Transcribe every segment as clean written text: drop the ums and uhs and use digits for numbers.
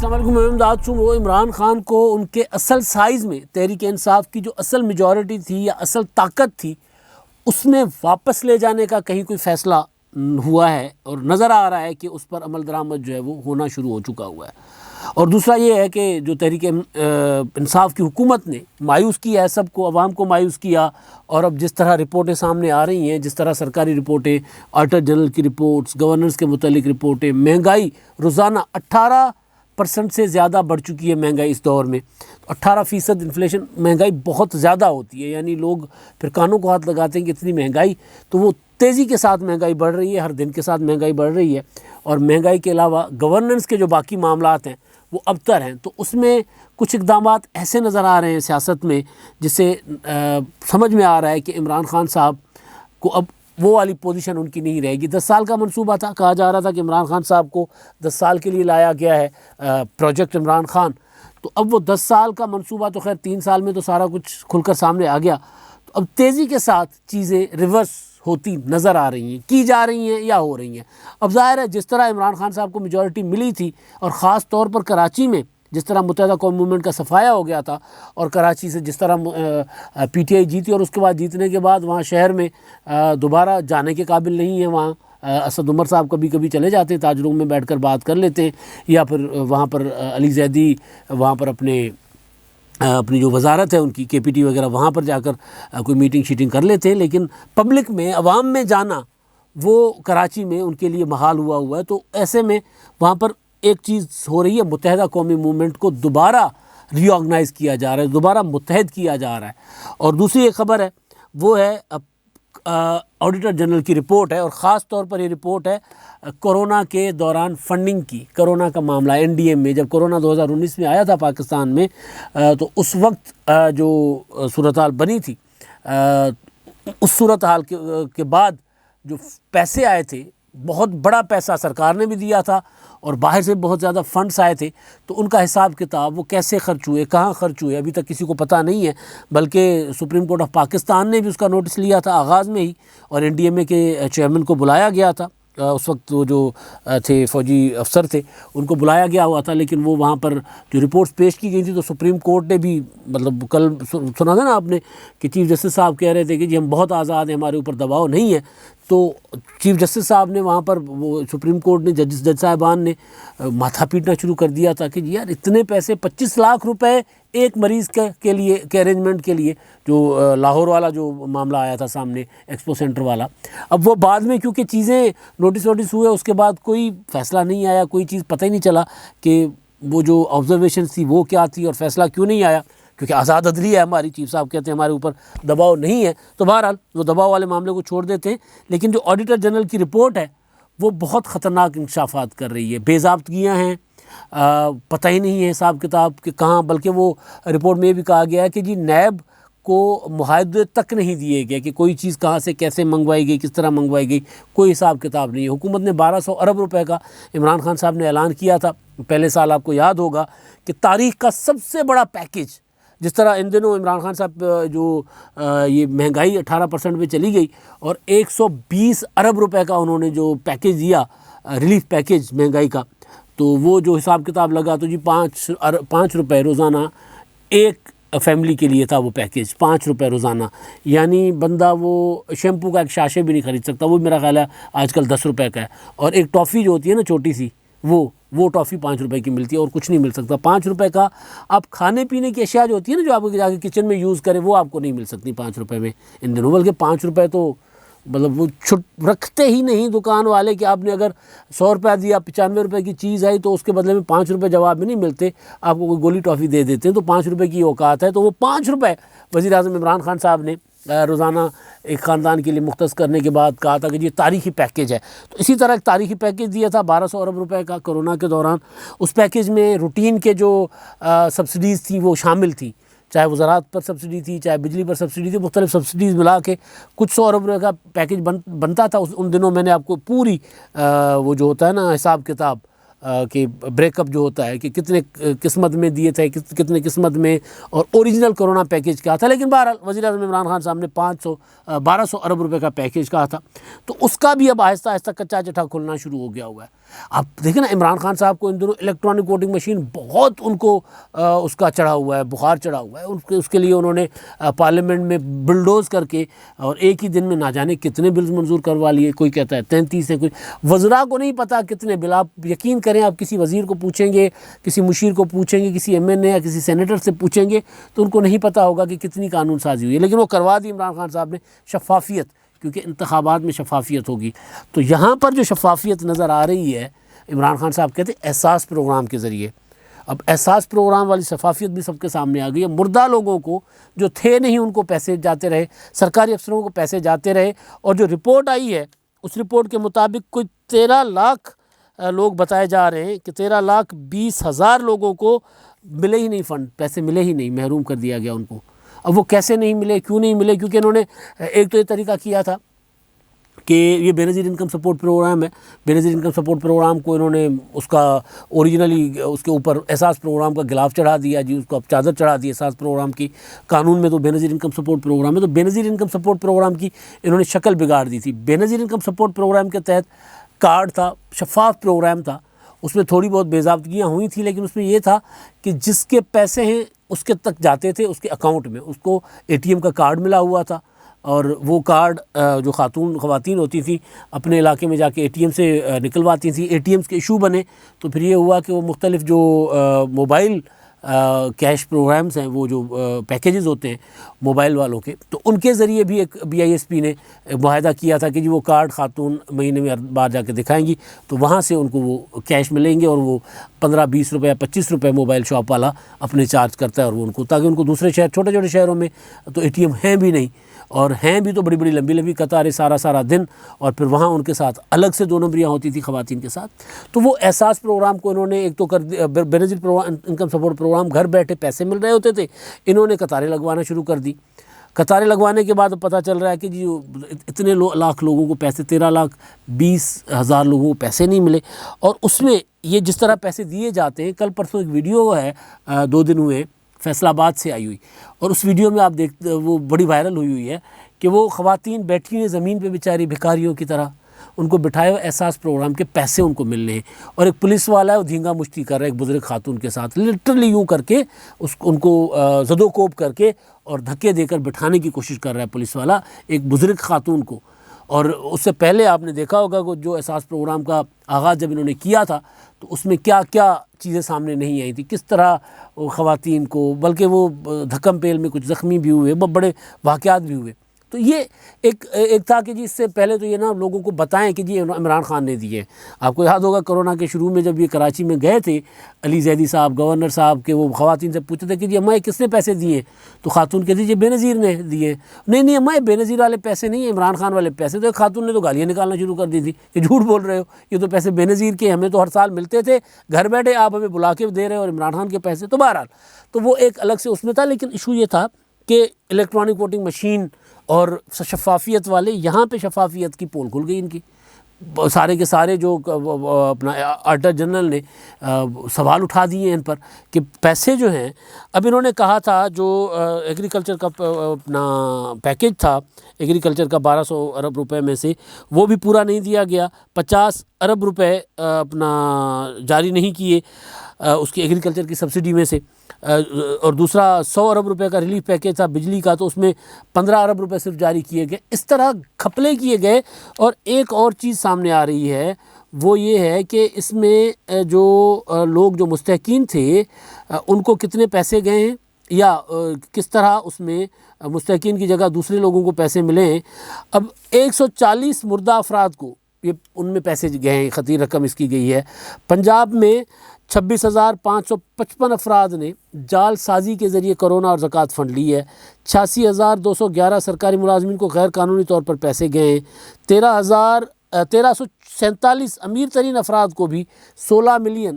السلام علیکم، میں امداد چھوں۔ وہ عمران خان کو ان کے اصل سائز میں تحریک انصاف کی جو اصل میجورٹی تھی یا اصل طاقت تھی اس میں واپس لے جانے کا کہیں کوئی فیصلہ ہوا ہے، اور نظر آ رہا ہے کہ اس پر عمل درآمد جو ہے وہ ہونا شروع ہو چکا ہوا ہے۔ اور دوسرا یہ ہے کہ جو تحریک انصاف کی حکومت نے مایوس کیا ہے سب کو، عوام کو مایوس کیا، اور اب جس طرح رپورٹیں سامنے آ رہی ہیں، جس طرح سرکاری رپورٹیں، آڈیٹر جنرل کی رپورٹس، گورننس کے متعلق رپورٹیں، مہنگائی روزانہ 18% سے زیادہ بڑھ چکی ہے مہنگائی اس دور میں۔ 18% انفلیشن، مہنگائی بہت زیادہ ہوتی ہے، یعنی لوگ پھر کانوں کو ہاتھ لگاتے ہیں کہ اتنی مہنگائی، تو وہ تیزی کے ساتھ مہنگائی بڑھ رہی ہے، ہر دن کے ساتھ مہنگائی بڑھ رہی ہے۔ اور مہنگائی کے علاوہ گورننس کے جو باقی معاملات ہیں وہ ابتر ہیں، تو اس میں کچھ اقدامات ایسے نظر آ رہے ہیں سیاست میں جس سے سمجھ میں آ رہا ہے کہ عمران خان صاحب کو اب وہ والی پوزیشن ان کی نہیں رہے گی۔ 10 سال کا منصوبہ تھا، کہا جا رہا تھا کہ عمران خان صاحب کو 10 سال کے لیے لایا گیا ہے پروجیکٹ عمران خان، تو اب وہ 10 سال کا منصوبہ تو خیر 3 سال میں تو سارا کچھ کھل کر سامنے آ گیا، تو اب تیزی کے ساتھ چیزیں ریورس ہوتی نظر آ رہی ہیں، کی جا رہی ہیں یا ہو رہی ہیں۔ اب ظاہر ہے جس طرح عمران خان صاحب کو میجورٹی ملی تھی، اور خاص طور پر کراچی میں جس طرح متحدہ قومی موومنٹ کا صفایا ہو گیا تھا، اور کراچی سے جس طرح پی ٹی آئی جیتی، اور اس کے بعد جیتنے کے بعد وہاں شہر میں دوبارہ جانے کے قابل نہیں ہے، وہاں اسد عمر صاحب کبھی کبھی چلے جاتے ہیں، تاج روم میں بیٹھ کر بات کر لیتے ہیں، یا پھر وہاں پر علی زیدی وہاں پر اپنی جو وزارت ہے ان کی کے پی ٹی وغیرہ وہاں پر جا کر کوئی میٹنگ شیٹنگ کر لیتے ہیں، لیکن پبلک میں عوام میں جانا وہ کراچی میں ان کے لیے محال ہوا ہے۔ تو ایسے میں وہاں پر ایک چیز ہو رہی ہے، متحدہ قومی موومنٹ کو دوبارہ ری آرگنائز کیا جا رہا ہے، دوبارہ متحد کیا جا رہا ہے۔ اور دوسری ایک خبر ہے وہ ہے آڈیٹر جنرل کی رپورٹ ہے، اور خاص طور پر یہ رپورٹ ہے کورونا کے دوران فنڈنگ کی۔ کورونا کا معاملہ این ڈی ایم میں جب کورونا 2019 میں آیا تھا پاکستان میں، تو اس وقت جو صورتحال بنی تھی، اس صورتحال کے بعد جو پیسے آئے تھے، بہت بڑا پیسہ سرکار نے بھی دیا تھا، اور باہر سے بہت زیادہ فنڈز آئے تھے، تو ان کا حساب کتاب وہ کیسے خرچ ہوئے، کہاں خرچ ہوئے، ابھی تک کسی کو پتہ نہیں ہے۔ بلکہ سپریم کورٹ آف پاکستان نے بھی اس کا نوٹس لیا تھا آغاز میں ہی، اور این ڈی ایم اے کے چیئرمین کو بلایا گیا تھا، اس وقت وہ جو تھے فوجی افسر تھے ان کو بلایا گیا ہوا تھا، لیکن وہ وہاں پر جو رپورٹس پیش کی گئی تھی، تو سپریم کورٹ نے بھی مطلب کل سنا تھا نا آپ نے کہ چیف جسٹس صاحب کہہ رہے تھے کہ جی ہم بہت آزاد ہیں، ہمارے اوپر دباؤ نہیں ہے، تو چیف جسٹس صاحب نے وہاں پر وہ سپریم کورٹ نے جج صاحبان نے ماتھا پیٹنا شروع کر دیا تھا کہ جی یار اتنے پیسے، 25 لاکھ روپے ایک مریض کے لیے کے ارینجمنٹ کے لیے، جو لاہور والا جو معاملہ آیا تھا سامنے ایکسپو سینٹر والا۔ اب وہ بعد میں کیونکہ چیزیں نوٹس ہوئے، اس کے بعد کوئی فیصلہ نہیں آیا، کوئی چیز پتہ ہی نہیں چلا کہ وہ جو آبزرویشن تھی وہ کیا تھی، اور فیصلہ کیوں نہیں آیا، کیونکہ آزاد عدلیہ ہے ہماری، چیف صاحب کہتے ہیں ہمارے اوپر دباؤ نہیں ہے۔ تو بہرحال وہ دباؤ والے معاملے کو چھوڑ دیتے ہیں، لیکن جو آڈیٹر جنرل کی رپورٹ ہے وہ بہت خطرناک انکشافات کر رہی ہے، بے ضابطگیاں ہیں، پتہ ہی نہیں ہے حساب کتاب کہ کہاں، بلکہ وہ رپورٹ میں یہ بھی کہا گیا ہے کہ جی نیب کو معاہدے تک نہیں دیے گئے کہ کوئی چیز کہاں سے کیسے منگوائی گئی، کس طرح منگوائی گئی، کوئی حساب کتاب نہیں ہے۔ حکومت نے 1200 ارب روپے کا عمران خان صاحب نے اعلان کیا تھا پہلے سال، آپ کو یاد ہوگا کہ تاریخ کا سب سے بڑا پیکیج، جس طرح ان دنوں عمران خان صاحب جو یہ مہنگائی 18% پہ چلی گئی، اور 120 ارب روپے کا انہوں نے جو پیکیج دیا، ریلیف پیکیج مہنگائی کا، تو وہ جو حساب کتاب لگا تو جی 5 روپے روزانہ ایک فیملی کے لیے تھا وہ پیکیج، 5 روپے روزانہ، یعنی بندہ وہ شیمپو کا ایک شاشے بھی نہیں خرید سکتا، وہ میرا خیال ہے آج کل 10 روپے کا ہے۔ اور ایک ٹافی جو ہوتی ہے نا چھوٹی سی، وہ ٹافی 5 روپے کی ملتی ہے، اور کچھ نہیں مل سکتا۔ 5 روپے کا آپ کھانے پینے کی اشیاء جو ہوتی ہے نا، جو آپ جا کے کچن میں یوز کریں، وہ آپ کو نہیں مل سکتی 5 روپے میں ان دنوں، بلکہ 5 روپے تو مطلب وہ رکھتے ہی نہیں دکان والے کہ آپ نے اگر 100 روپے دیا، 95 روپے کی چیز آئی تو اس کے بدلے میں 5 روپے جواب میں نہیں ملتے، آپ کو کوئی گولی ٹافی دے دیتے ہیں، تو 5 روپے کی اوقات ہے۔ تو وہ 5 روپے وزیر اعظم عمران خان صاحب نے روزانہ ایک خاندان کے لیے مختص کرنے کے بعد کہا تھا کہ یہ تاریخی پیکیج ہے۔ تو اسی طرح ایک تاریخی پیکیج دیا تھا 1200 ارب روپے کا کورونا کے دوران۔ اس پیکیج میں روٹین کے جو سبسڈیز تھیں وہ شامل تھیں، چاہے وہ زراعت پر سبسڈی تھی، چاہے بجلی پر سبسڈی تھی، مختلف سبسڈیز ملا کے کچھ 100 ارب روپے کا پیکیج بنتا تھا۔ ان دنوں میں نے آپ کو پوری وہ جو ہوتا ہے نا حساب کتاب کہ بریک اپ جو ہوتا ہے کہ کتنے قسمت میں دیے تھے، کتنے قسمت میں، اور اوریجنل کرونا پیکیج کیا تھا، لیکن بہرحال وزیر اعظم عمران خان صاحب نے 1200 ارب روپے کا پیکیج کہا تھا، تو اس کا بھی اب آہستہ آہستہ کچا چٹھا کھلنا شروع ہو گیا ہوا ہے۔ آپ دیکھیں نا، عمران خان صاحب کو ان دنوں الیکٹرانک ووٹنگ مشین بہت ان کو اس کا چڑھا ہوا ہے، بخار چڑھا ہوا ہے، اس کے لیے انہوں نے پارلیمنٹ میں بلڈوز کر کے اور ایک ہی دن میں نہ جانے کتنے بلز منظور کروا لیے، کوئی کہتا ہے 33 ہے، کوئی وزراء کو نہیں پتہ کتنے بل۔ آپ یقین کریں، آپ کسی وزیر کو پوچھیں گے، کسی مشیر کو پوچھیں گے، کسی ایم این اے یا کسی سینیٹر سے پوچھیں گے تو ان کو نہیں پتہ ہوگا کہ کتنی قانون سازی ہوئی ہے، لیکن وہ کروا دی عمران خان صاحب نے، شفافیت، کیونکہ انتخابات میں شفافیت ہوگی۔ تو یہاں پر جو شفافیت نظر آ رہی ہے، عمران خان صاحب کہتے ہیں احساس پروگرام کے ذریعے، اب احساس پروگرام والی شفافیت بھی سب کے سامنے آ گئی ہے۔ مردہ لوگوں کو جو تھے نہیں ان کو پیسے جاتے رہے، سرکاری افسروں کو پیسے جاتے رہے، اور جو رپورٹ آئی ہے اس رپورٹ کے مطابق کوئی 13 لاکھ لوگ بتائے جا رہے ہیں کہ 13,20,000 لوگوں کو ملے ہی نہیں فنڈ، پیسے ملے ہی نہیں، محروم کر دیا گیا ان کو۔ اب وہ کیسے نہیں ملے، کیوں نہیں ملے؟ کیونکہ انہوں نے ایک تو یہ طریقہ کیا تھا کہ یہ بے نظیر انکم سپورٹ پروگرام ہے، بے نظیر انکم سپورٹ پروگرام کو انہوں نے اس کا اوریجنلی اس کے اوپر احساس پروگرام کا غلاف چڑھا دیا جی، اس کو اب چادر چڑھا دی احساس پروگرام کی۔ قانون میں تو بے نظیر انکم سپورٹ پروگرام ہے، تو بے نظیر انکم سپورٹ پروگرام کی انہوں نے شکل بگاڑ دی تھی۔ بے نظیر انکم سپورٹ پروگرام کے تحت کارڈ تھا، شفاف پروگرام تھا، اس میں تھوڑی بہت بے ضابطگیاں ہوئی تھیں، لیکن اس میں یہ تھا کہ جس کے پیسے ہیں اس کے تک جاتے تھے، اس کے اکاؤنٹ میں اس کو اے ٹی ایم کا کارڈ ملا ہوا تھا، اور وہ کارڈ جو خواتین ہوتی تھیں اپنے علاقے میں جا کے اے ٹی ایم سے نکلواتی تھیں۔ اے ٹی ایمز کے ایشو بنے تو پھر یہ ہوا کہ وہ مختلف جو موبائل کیش پروگرامز ہیں، وہ جو پیکیجز ہوتے ہیں موبائل والوں کے، تو ان کے ذریعے بھی ایک بی آئی ایس پی نے معاہدہ کیا تھا کہ جی وہ کارڈ خاتون مہینے میں بار جا کے دکھائیں گی تو وہاں سے ان کو وہ کیش ملیں گے، اور وہ 15-20 روپے 25 روپے موبائل شاپ والا اپنے چارج کرتا ہے، اور وہ ان کو، تاکہ ان کو دوسرے شہر، چھوٹے چھوٹے شہروں میں تو اے ٹی ایم ہیں بھی نہیں، اور ہیں بھی تو بڑی بڑی لمبی لمبی قطاریں سارا دن، اور پھر وہاں ان کے ساتھ الگ سے 2 نمبریاں ہوتی تھی خواتین کے ساتھ۔ تو وہ احساس پروگرام کو انہوں نے ایک تو کر دیا، بے نظیر انکم سپورٹ پروگرام، گھر بیٹھے پیسے مل رہے ہوتے تھے، انہوں نے قطاریں لگوانا شروع کر دی۔ قطاریں لگوانے کے بعد پتہ چل رہا ہے کہ جی اتنے لاکھ لوگوں کو پیسے، 13,20,000 لوگوں کو پیسے نہیں ملے، اور اس میں یہ جس طرح پیسے دیے جاتے ہیں، کل پرسوں ایک ویڈیو ہے 2 دن ہوئے فیصل آباد سے آئی ہوئی، اور اس ویڈیو میں آپ دیکھتے وہ بڑی وائرل ہوئی ہے کہ وہ خواتین بیٹھی ہیں زمین پہ بیچاری بھکاریوں کی طرح، ان کو بٹھائے ہوئے احساس پروگرام کے پیسے ان کو مل رہے ہیں، اور ایک پولیس والا ہے وہ دھینگا مشتی کر رہا ہے ایک بزرگ خاتون کے ساتھ، لٹرلی یوں کر کے ان کو زد و کوب کر کے اور دھکے دے کر بٹھانے کی کوشش کر رہا ہے پولیس والا ایک بزرگ خاتون کو۔ اور اس سے پہلے آپ نے دیکھا ہوگا کہ جو احساس پروگرام کا آغاز جب انہوں نے کیا تھا تو اس میں کیا کیا چیزیں سامنے نہیں آئی تھی، کس طرح خواتین کو، بلکہ وہ دھکم پیل میں کچھ زخمی بھی ہوئے، بڑے واقعات بھی ہوئے۔ تو یہ ایک تھا کہ جی اس سے پہلے تو یہ نا لوگوں کو بتائیں کہ جی عمران خان نے دیے۔ آپ کو یاد ہوگا کرونا کے شروع میں جب یہ کراچی میں گئے تھے علی زیدی صاحب، گورنر صاحب کے، وہ خواتین سے پوچھتے تھے کہ جی اماں کس نے پیسے دیے، تو خاتون کہتی جی بے نظیر نے دیے۔ نہیں اماں بے نظیر والے پیسے نہیں ہیں، عمران خان والے پیسے۔ تو ایک خاتون نے تو گالیاں نکالنا شروع کر دی تھی کہ جھوٹ بول رہے ہو، یہ تو پیسے بے نظیر کے، ہمیں تو ہر سال ملتے تھے، گھر بیٹھے آپ ہمیں بلا کے دے رہے اور عمران خان کے پیسے۔ تو بہرحال تو وہ ایک الگ سے اس میں تھا، لیکن ایشو یہ تھا کہ الیکٹرانک ووٹنگ مشین اور شفافیت والے، یہاں پہ شفافیت کی پول کھل گئی ان کی، سارے کے سارے جو اپنا آڈیٹر جنرل نے سوال اٹھا دیے ان پر کہ پیسے جو ہیں، اب انہوں نے کہا تھا جو ایگریکلچر کا اپنا پیکیج تھا ایگریکلچر کا 1200 ارب روپے میں سے وہ بھی پورا نہیں دیا گیا، 50 ارب روپے اپنا جاری نہیں کیے اس کی ایگریکلچر کی سبسڈی میں سے، اور دوسرا 100 ارب روپے کا ریلیف پیکیج تھا بجلی کا، تو اس میں 15 ارب روپے صرف جاری کیے گئے۔ اس طرح گھپلے کیے گئے، اور ایک اور چیز سامنے آ رہی ہے وہ یہ ہے کہ اس میں جو لوگ جو مستحقین تھے ان کو کتنے پیسے گئے ہیں، یا کس طرح اس میں مستحقین کی جگہ دوسرے لوگوں کو پیسے ملے ہیں۔ اب 140 مردہ افراد کو یہ ان میں پیسے گئے ہیں، خطیر رقم اس کی گئی ہے۔ پنجاب میں 26,555 افراد نے جال سازی کے ذریعے کرونا اور زکوٰۃ فنڈ لی ہے، 86,211 سرکاری ملازمین کو غیر قانونی طور پر پیسے گئے ہیں، 13,47 امیر ترین افراد کو بھی 16 ملین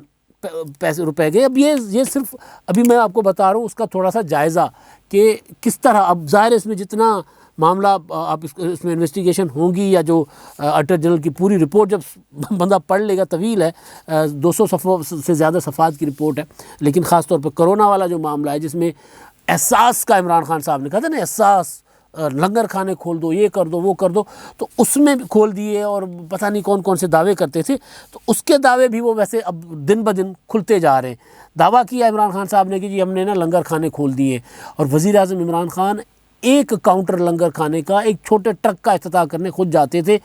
روپے گئے۔ اب یہ صرف ابھی میں آپ کو بتا رہا ہوں اس کا تھوڑا سا جائزہ کہ کس طرح، اب ظاہر اس میں جتنا معاملہ آپ اس میں انویسٹیگیشن ہوں گی، یا جو اٹارنی جنرل کی پوری رپورٹ جب بندہ پڑھ لے گا، طویل ہے، 200 صفحوں سے زیادہ صفحات کی رپورٹ ہے، لیکن خاص طور پہ کرونا والا جو معاملہ ہے، جس میں احساس کا عمران خان صاحب نے کہا تھا نا، احساس، لنگر کھانے کھول دو، یہ کر دو، وہ کر دو، تو اس میں بھی کھول دیے، اور پتہ نہیں کون کون سے دعوے کرتے تھے، تو اس کے دعوے بھی وہ ویسے اب دن بدن کھلتے جا رہے ہیں۔ دعویٰ کیا عمران خان صاحب نے کہ جی ہم نے نا لنگر کھانے کھول دیے، اور وزیر اعظم عمران خان ایک کاؤنٹر لنگر کھانے کا، ایک چھوٹے ٹرک کا افتتاح کرنے خود جاتے تھے۔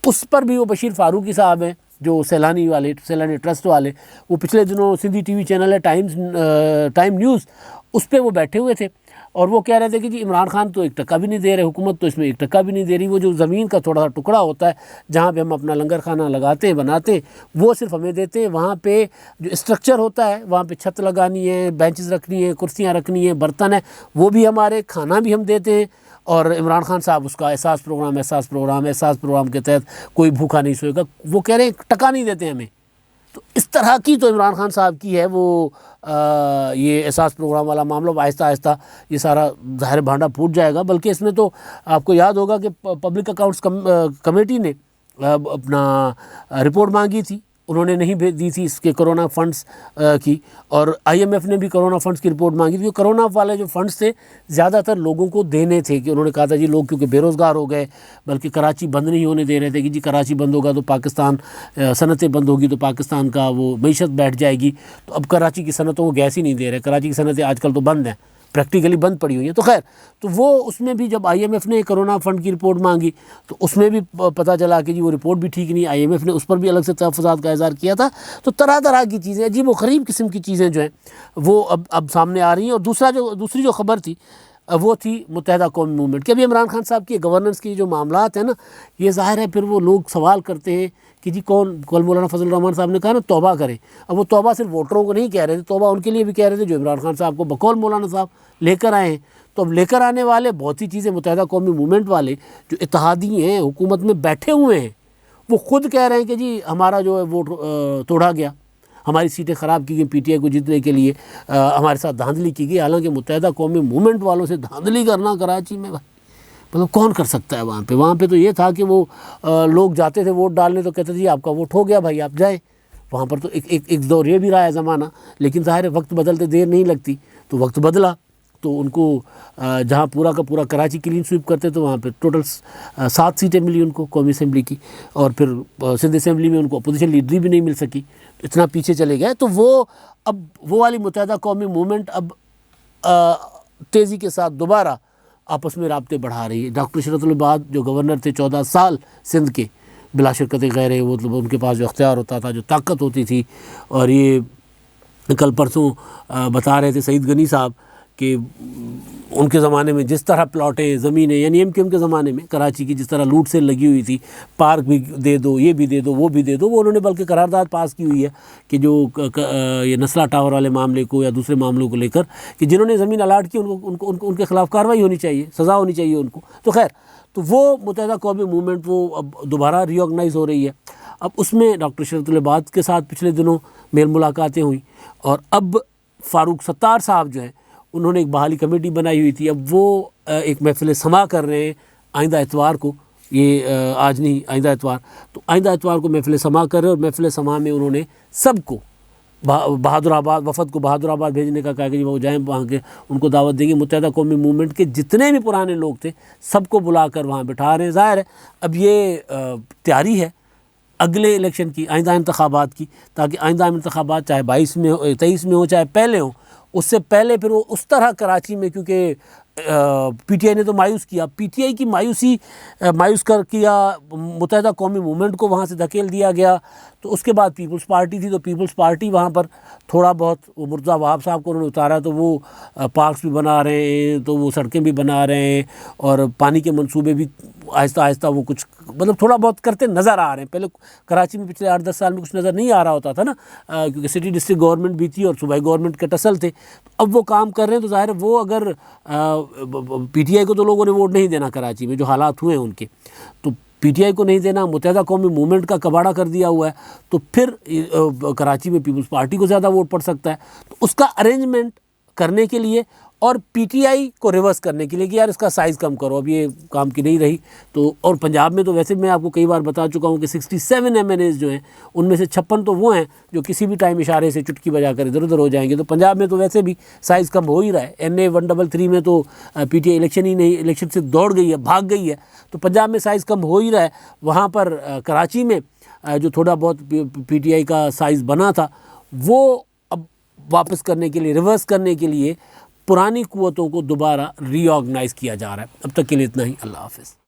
اس پر بھی وہ بشیر فاروقی صاحب ہیں جو سیلانی ٹرسٹ والے، وہ پچھلے دنوں سندھی ٹی وی چینل ہے ٹائم نیوز، اس پہ وہ بیٹھے ہوئے تھے، اور وہ کہہ رہے تھے کہ جی عمران خان تو 1 ٹکا بھی نہیں دے رہے، حکومت تو اس میں 1 ٹکا بھی نہیں دے رہی، وہ جو زمین کا تھوڑا سا ٹکڑا ہوتا ہے جہاں پہ ہم اپنا لنگر خانہ لگاتے ہیں، بناتے ہیں، وہ صرف ہمیں دیتے ہیں، وہاں پہ جو اسٹرکچر ہوتا ہے، وہاں پہ چھت لگانی ہے، بینچز رکھنی ہے، کرسیاں رکھنی ہیں، برتن ہے، وہ بھی ہمارے، کھانا بھی ہم دیتے ہیں۔ اور عمران خان صاحب اس کا احساس پروگرام کے تحت کوئی بھوکا نہیں سوئے گا، وہ کہہ رہے ہیں 1 ٹکا نہیں دیتے ہمیں۔ تو اس طرح کی تو عمران خان صاحب کی ہے وہ یہ احساس پروگرام والا معاملہ، آہستہ آہستہ یہ سارا ظاہر بھانڈا پھوٹ جائے گا۔ بلکہ اس میں تو آپ کو یاد ہوگا کہ پبلک اکاؤنٹس کمیٹی نے اپنا رپورٹ مانگی تھی، انہوں نے نہیں دی تھی اس کے کرونا فنڈز کی، اور IMF نے بھی کرونا فنڈز کی رپورٹ مانگی تھی۔ کرونا والے جو فنڈز تھے زیادہ تر لوگوں کو دینے تھے، کہ انہوں نے کہا تھا جی لوگ کیونکہ بے روزگار ہو گئے، بلکہ کراچی بند نہیں ہونے دے رہے تھے کہ جی کراچی بند ہوگا تو پاکستان، صنعتیں بند ہوگی تو پاکستان کا وہ معیشت بیٹھ جائے گی، تو اب کراچی کی صنعتوں کو گیس ہی نہیں دے رہے، کراچی کی صنعتیں آج کل تو بند ہیں، پریکٹیکلی بند پڑی ہوئی ہیں۔ تو خیر، تو وہ اس میں بھی جب IMF نے کرونا فنڈ کی رپورٹ مانگی تو اس میں بھی پتہ چلا کہ جی وہ رپورٹ بھی ٹھیک نہیں، IMF نے اس پر بھی الگ سے تحفظات کا اظہار کیا تھا۔ تو طرح طرح کی چیزیں، عجیب و غریب قسم کی چیزیں جو ہیں وہ اب سامنے آ رہی ہیں۔ اور دوسری جو خبر تھی وہ تھی متحدہ قومی موومنٹ کہ ابھی عمران خان صاحب کی گورننس کی جو معاملات ہیں نا، یہ ظاہر ہے پھر وہ لوگ سوال کرتے ہیں کہ جی کل مولانا فضل الرحمان صاحب نے کہا نا توبہ کریں، اب وہ توبہ صرف ووٹروں کو نہیں کہہ رہے تھے، توبہ ان کے لیے بھی کہہ رہے تھے جو عمران خان صاحب کو بقول مولانا صاحب لے کر آئے ہیں۔ تو اب لے کر آنے والے بہت سی چیزیں متحدہ قومی موومنٹ والے جو اتحادی ہیں، حکومت میں بیٹھے ہوئے ہیں، وہ خود کہہ رہے ہیں کہ جی ہمارا جو ہے ووٹ توڑا گیا، ہماری سیٹیں خراب کی گئی PTI کو جیتنے کے لیے، ہمارے ساتھ دھاندلی کی گئی، حالانکہ متحدہ قومی موومنٹ والوں سے دھاندلی کرنا کراچی میں مطلب کون کر سکتا ہے؟ وہاں پہ تو یہ تھا کہ وہ لوگ جاتے تھے ووٹ ڈالنے تو کہتے تھے جی آپ کا ووٹ ہو گیا بھائی آپ جائیں۔ وہاں پر تو ایک دور یہ بھی رہا ہے زمانہ، لیکن ظاہر ہے وقت بدلتے دیر نہیں لگتی، تو وقت بدلا تو ان کو جہاں پورا کا پورا کراچی کلین سویپ کرتے تو وہاں پہ ٹوٹل 7 سیٹیں ملی ان کو قومی اسمبلی کی، اور پھر سندھ اسمبلی میں ان کو اپوزیشن لیڈری بھی نہیں مل سکی، اتنا پیچھے چلے گئے۔ تو اب وہ والی متحدہ قومی موومنٹ اب تیزی کے ساتھ دوبارہ آپس میں رابطے بڑھا رہی ہے۔ ڈاکٹر شرط العباد جو گورنر تھے 14 سال سندھ کے بلا شرکت غیر، وہ مطلب ان کے پاس جو اختیار ہوتا تھا، جو طاقت ہوتی تھی، اور یہ کل پرسوں بتا رہے تھے سعید غنی صاحب کہ ان کے زمانے میں جس طرح پلاٹیں زمینیں، یعنی MQM کے زمانے میں کراچی کی جس طرح لوٹ سے لگی ہوئی تھی، پارک بھی دے دو، یہ بھی دے دو، وہ بھی دے دو، وہ انہوں نے بلکہ قرارداد پاس کی ہوئی ہے کہ جو یہ نسلہ ٹاور والے معاملے کو یا دوسرے معاملوں کو لے کر کہ جنہوں نے زمین الاٹ کی ان کے خلاف کارروائی ہونی چاہیے، سزا ہونی چاہیے ان کو۔ تو خیر، تو وہ متحدہ قومی موومنٹ وہ اب دوبارہ ری آرگنائز ہو رہی ہے۔ اب اس میں ڈاکٹر شرط العباد کے ساتھ پچھلے دنوں میل ملاقاتیں ہوئیں، اور اب فاروق ستار صاحب جو ہیں انہوں نے ایک بحالی کمیٹی بنائی ہوئی تھی، اب وہ ایک محفل سما کر رہے ہیں آئندہ اتوار کو، یہ آج نہیں آئندہ اتوار، تو آئندہ اتوار کو محفل سما کر رہے ہیں، اور محفل سما میں انہوں نے سب کو بہادر آباد وفد کو بہادر آباد بھیجنے کا کہا کہ وہ جائیں وہاں کے، ان کو دعوت دیں گے۔ متحدہ قومی موومنٹ کے جتنے بھی پرانے لوگ تھے سب کو بلا کر وہاں بٹھا رہے ہیں۔ ظاہر ہے اب یہ تیاری ہے اگلے الیکشن کی، آئندہ انتخابات کی، تاکہ آئندہ انتخابات چاہے 22 میں ہو، 23 میں ہو، چاہے پہلے ہوں، اس سے پہلے پھر وہ اس طرح کراچی میں، کیونکہ PTI نے تو مایوس کیا، PTI کی مایوس کیا، متحدہ قومی موومنٹ کو وہاں سے دھکیل دیا گیا، تو اس کے بعد پیپلز پارٹی تھی، تو پیپلز پارٹی وہاں پر تھوڑا بہت، وہ مرتضیٰ وہاب صاحب کو انہوں نے اتارا، تو وہ پارکس بھی بنا رہے ہیں، تو وہ سڑکیں بھی بنا رہے ہیں، اور پانی کے منصوبے بھی آہستہ آہستہ وہ کچھ مطلب تھوڑا بہت کرتے نظر آ رہے ہیں۔ پہلے کراچی میں پچھلے 8-10 سال میں کچھ نظر نہیں آ رہا ہوتا تھا نا، کیونکہ سٹی ڈسٹرکٹ گورنمنٹ بھی تھی اور صوبائی گورنمنٹ کے ٹسل تھے، تو اب وہ کام کر رہے ہیں۔ تو ظاہر ہے وہ اگر PTI کو تو لوگوں نے ووٹ نہیں دینا کراچی میں، جو حالات ہوئے ہیں ان کے، تو PTI کو نہیں دینا، متحدہ قومی موومنٹ کا کباڑہ کر دیا ہوا ہے، تو پھر کراچی میں پیپلز پارٹی کو زیادہ ووٹ پڑ سکتا ہے۔ تو اس کا ارینجمنٹ کرنے کے لیے اور پی ٹی آئی کو ریورس کرنے کے لیے کہ یار اس کا سائز کم کرو، اب یہ کام کی نہیں رہی. تو اور پنجاب میں تو ویسے میں آپ کو کئی بار بتا چکا ہوں کہ 67 ایم این ایز جو ہیں ان میں سے 56 تو وہ ہیں جو کسی بھی ٹائم اشارے سے چٹکی بجا کر ادھر ادھر ہو جائیں گے. تو پنجاب میں تو ویسے بھی سائز کم ہو ہی رہا ہے. این اے 133 میں تو پی ٹی آئی الیکشن ہی نہیں، الیکشن سے دوڑ گئی ہے، بھاگ گئی ہے. تو پنجاب میں سائز کم ہو ہی رہا ہے. وہاں پر کراچی میں جو تھوڑا بہت پی ٹی آئی کا سائز بنا تھا وہ اب واپس کرنے کے لیے، ریورس کرنے کے لیے پرانی قوتوں کو دوبارہ ری آرگنائز کیا جا رہا ہے. اب تک کے لیے اتنا ہی. اللہ حافظ.